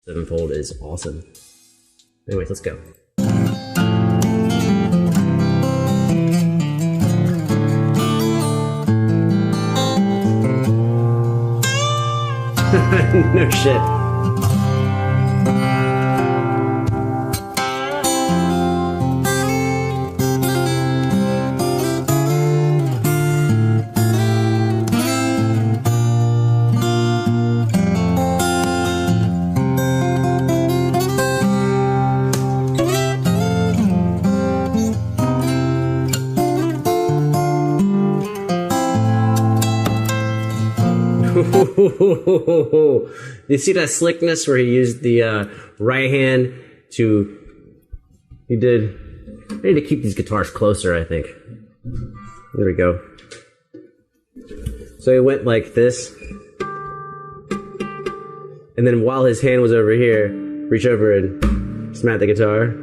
Sevenfold is awesome. Anyways, let's go. No shit. You see that slickness where he used the right hand to... I need to keep these guitars closer, I think. There we go. So he went like this. And then while his hand was over here, reach over and smack the guitar.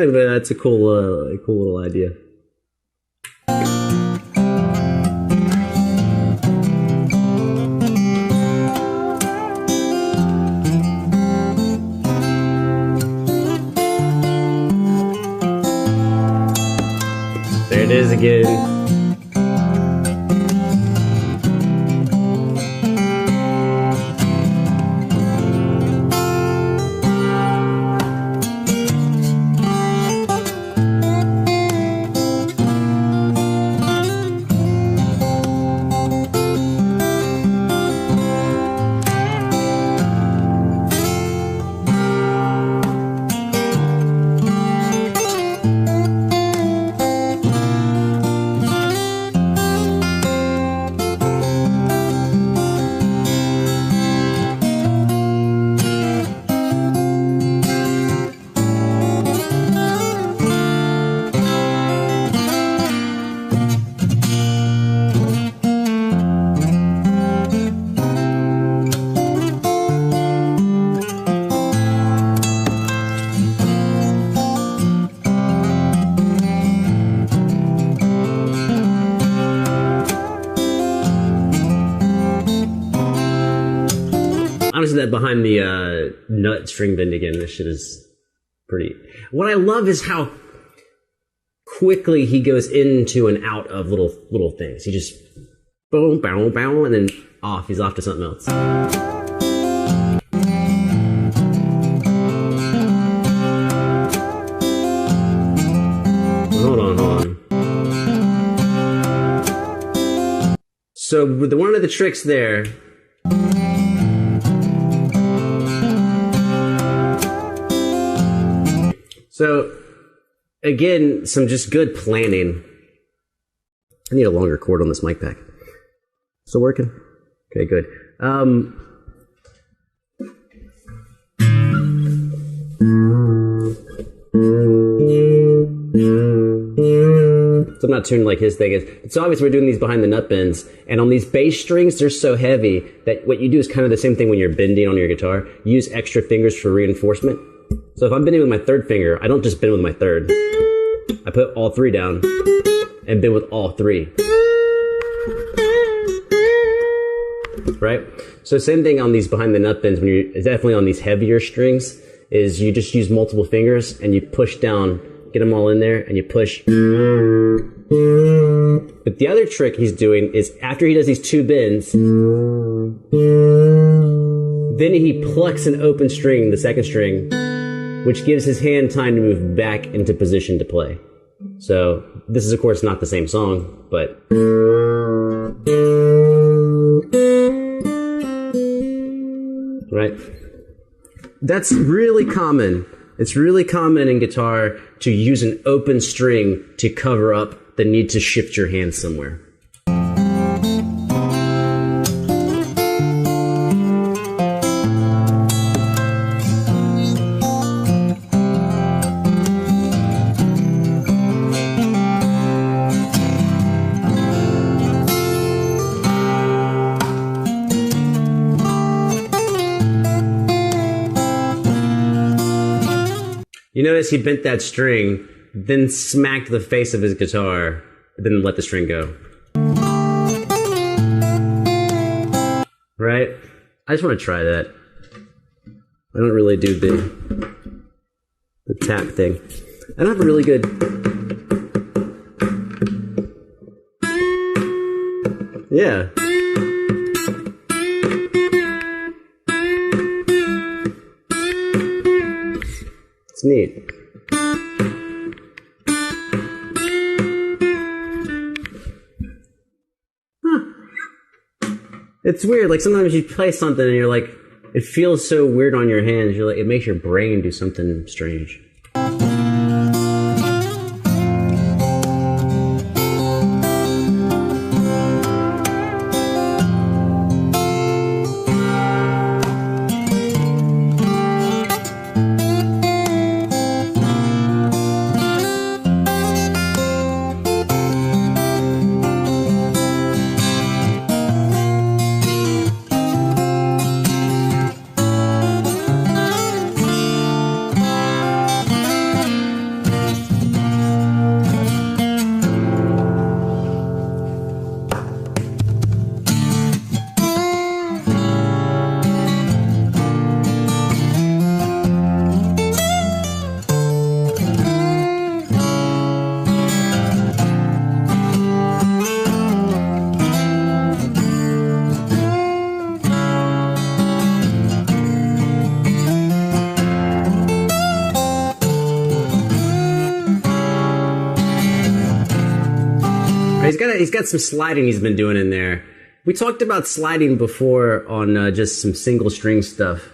That's a cool little idea. There it is again. Honestly, that behind the nut string bend again, this shit is pretty... What I love is how quickly he goes into and out of little things. He just boom, bow, bow, and then off. He's off to something else. Hold on. So one of the tricks there... So, again, some just good planning. I need a longer cord on this mic pack. Still working? Okay, good. So I'm not tuned like his thing is. It's obvious we're doing these behind the nut bends, and on these bass strings, they're so heavy that what you do is kind of the same thing when you're bending on your guitar. Use extra fingers for reinforcement. So if I'm bending with my third finger, I don't just bend with my third. I put all three down and bend with all three. Right? So same thing on these behind the nut bends, when you're definitely on these heavier strings, is you just use multiple fingers and you push down, get them all in there, and you push. But the other trick he's doing is after he does these two bends, then he plucks an open string, the second string, which gives his hand time to move back into position to play. So this is of course not the same song, but... Right? That's really common. It's really common in guitar to use an open string to cover up the need to shift your hand somewhere. You notice he bent that string, then smacked the face of his guitar then let the string go. Right? I just want to try that. I don't really do the tap thing. I don't have a really good... Yeah. It's neat. It's weird, like sometimes you play something and you're like, it feels so weird on your hands, you're like, it makes your brain do something strange. He's got some sliding he's been doing in there. We talked about sliding before on just some single string stuff.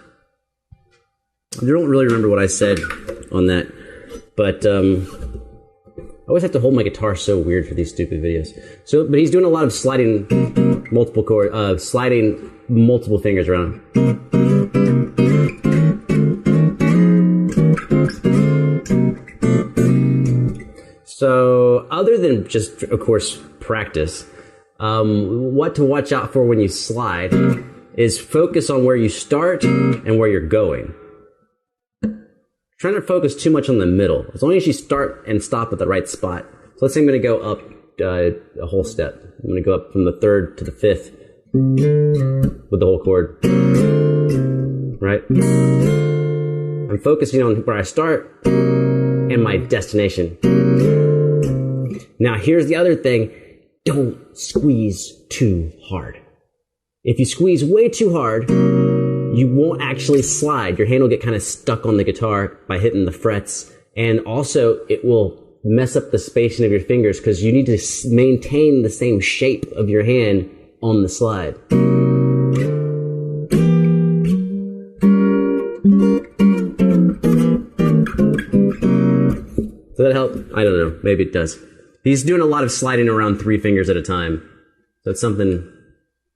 I don't really remember what I said on that, but I always have to hold my guitar so weird for these stupid videos. So, but he's doing a lot of sliding multiple chord, sliding multiple fingers around. So, other than just, of course, practice, what to watch out for when you slide is focus on where you start and where you're going. Trying to focus too much on the middle. As long as you start and stop at the right spot. So let's say I'm going to go up a whole step. I'm going to go up from the 3rd to the 5th with the whole chord. Right? I'm focusing on where I start and my destination. Now here's the other thing. Don't squeeze too hard. If you squeeze way too hard, you won't actually slide. Your hand will get kind of stuck on the guitar by hitting the frets. And also, it will mess up the spacing of your fingers because you need to maintain the same shape of your hand on the slide. Does that help? I don't know. Maybe it does. He's doing a lot of sliding around 3 fingers at a time. So it's something,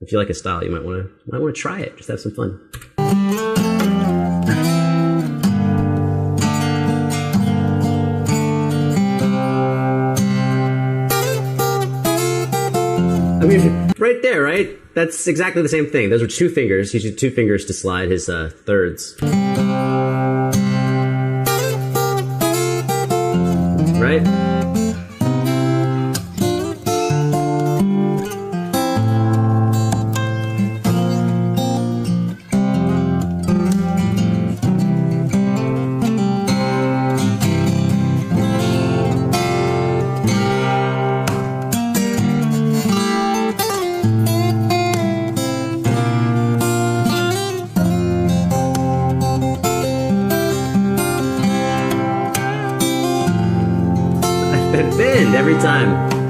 if you like a style, you might want to try it. Just have some fun. I mean, right there, right? That's exactly the same thing. Those are 2 fingers. He used 2 fingers to slide his thirds. Right? Bend every time.